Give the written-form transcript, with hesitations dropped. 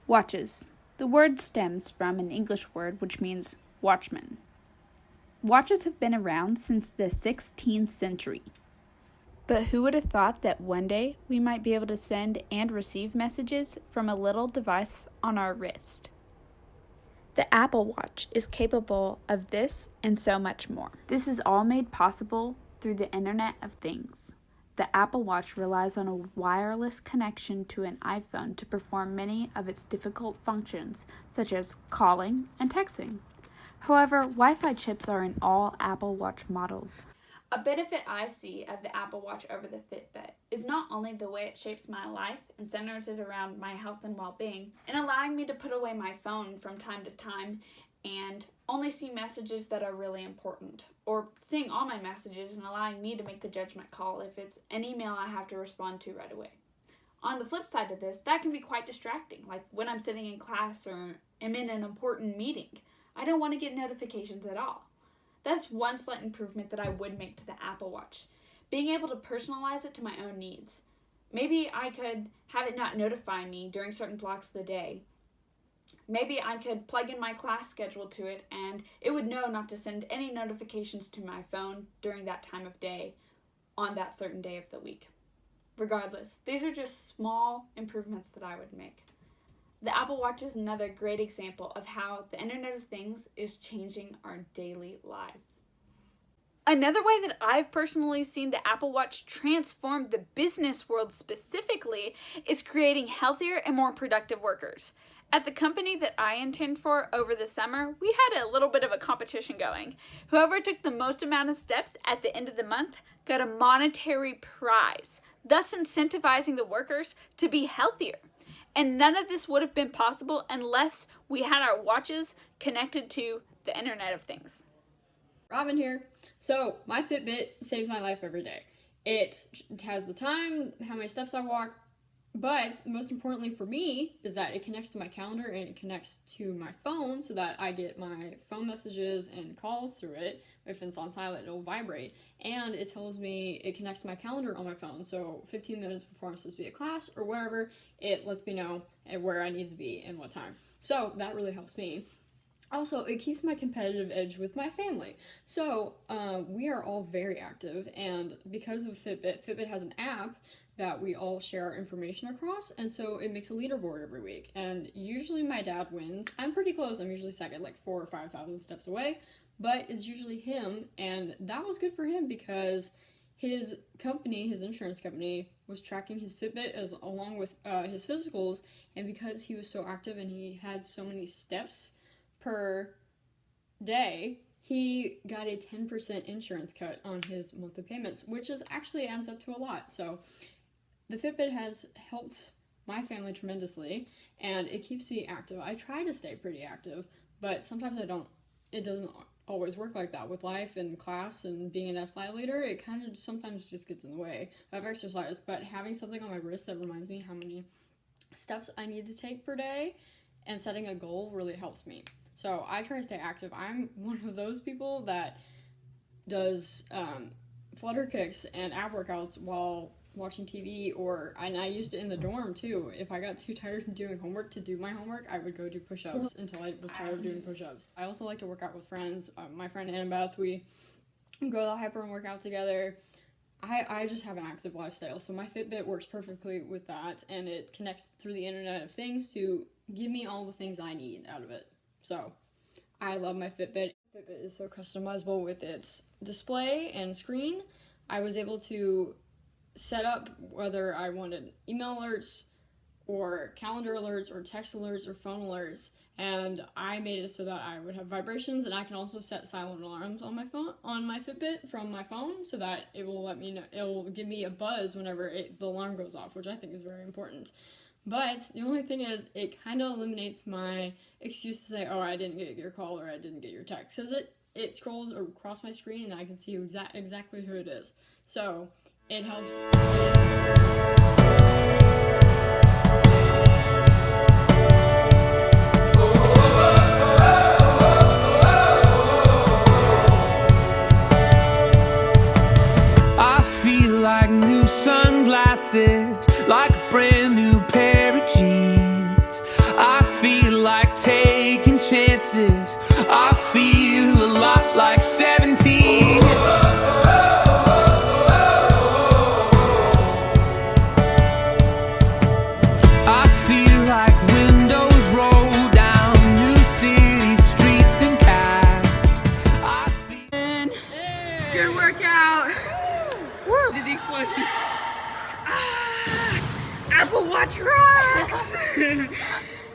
Watches. The word stems from an English word which means watchman. Watches have been around since the 16th century. But who would have thought that one day we might be able to send and receive messages from a little device on our wrist? The Apple Watch is capable of this and so much more. This is all made possible through the Internet of Things. The Apple Watch relies on a wireless connection to an iPhone to perform many of its difficult functions, such as calling and texting. However, Wi-Fi chips are in all Apple Watch models. A benefit I see of the Apple Watch over the Fitbit is not only the way it shapes my life and centers it around my health and well-being, and allowing me to put away my phone from time to time and only see messages that are really important, or seeing all my messages and allowing me to make the judgment call if it's an email I have to respond to right away. On the flip side of this, that can be quite distracting, like when I'm sitting in class or am in an important meeting. I don't want to get notifications at all. That's one slight improvement that I would make to the Apple Watch, being able to personalize it to my own needs. Maybe I could have it not notify me during certain blocks of the day. Maybe I could plug in my class schedule to it and it would know not to send any notifications to my phone during that time of day on that certain day of the week. Regardless, these are just small improvements that I would make. The Apple Watch is another great example of how the Internet of Things is changing our daily lives. Another way that I've personally seen the Apple Watch transform the business world specifically is creating healthier and more productive workers. At the company that I intern for over the summer, we had a little bit of a competition going. Whoever took the most amount of steps at the end of the month got a monetary prize, thus incentivizing the workers to be healthier. And none of this would have been possible unless we had our watches connected to the Internet of Things. Robyn here. So, my Fitbit saves my life every day. It has the time, how many steps I walk, but most importantly for me is that it connects to my calendar and it connects to my phone so that I get my phone messages and calls through it. If it's on silent, it'll vibrate. And it tells me it connects to my calendar on my phone. So 15 minutes before I'm supposed to be at class or wherever, it lets me know where I need to be and what time. So that really helps me. Also, it keeps my competitive edge with my family. So, we are all very active, and because of Fitbit has an app that we all share our information across, and so it makes a leaderboard every week. And usually my dad wins. I'm pretty close. I'm usually second, like 4,000 or 5,000 steps away, but it's usually him, and that was good for him because his company, his insurance company, was tracking his Fitbit along with his physicals, and because he was so active and he had so many steps per day, he got a 10% insurance cut on his monthly payments, which actually adds up to a lot. So the Fitbit has helped my family tremendously, and it keeps me active. I try to stay pretty active, but sometimes I don't. It doesn't always work like that with life and class and being an SLI leader. It kind of sometimes just gets in the way of exercise, but having something on my wrist that reminds me how many steps I need to take per day and setting a goal really helps me. So I try to stay active. I'm one of those people that does flutter kicks and ab workouts while watching TV, and I used it in the dorm too. If I got too tired from doing homework to do my homework, I would go do push-ups until I was tired of doing push-ups. I also like to work out with friends. My friend Annabeth, we go to the Hyper and work out together. I just have an active lifestyle, so my Fitbit works perfectly with that, and it connects through the Internet of Things to give me all the things I need out of it. So, I love my Fitbit. Fitbit is so customizable with its display and screen. I was able to set up whether I wanted email alerts or calendar alerts or text alerts or phone alerts, and I made it so that I would have vibrations, and I can also set silent alarms on my phone, on my Fitbit from my phone, so that it will let me know, it will give me a buzz whenever the alarm goes off, which I think is very important. But the only thing is, it kind of eliminates my excuse to say, oh, I didn't get your call or I didn't get your text, because it scrolls across my screen and I can see exactly who it is. So it helps. I feel like new sunglasses, like a brand new pair of jeans. I workout. Woo! Did the explosion. Apple Watch rocks.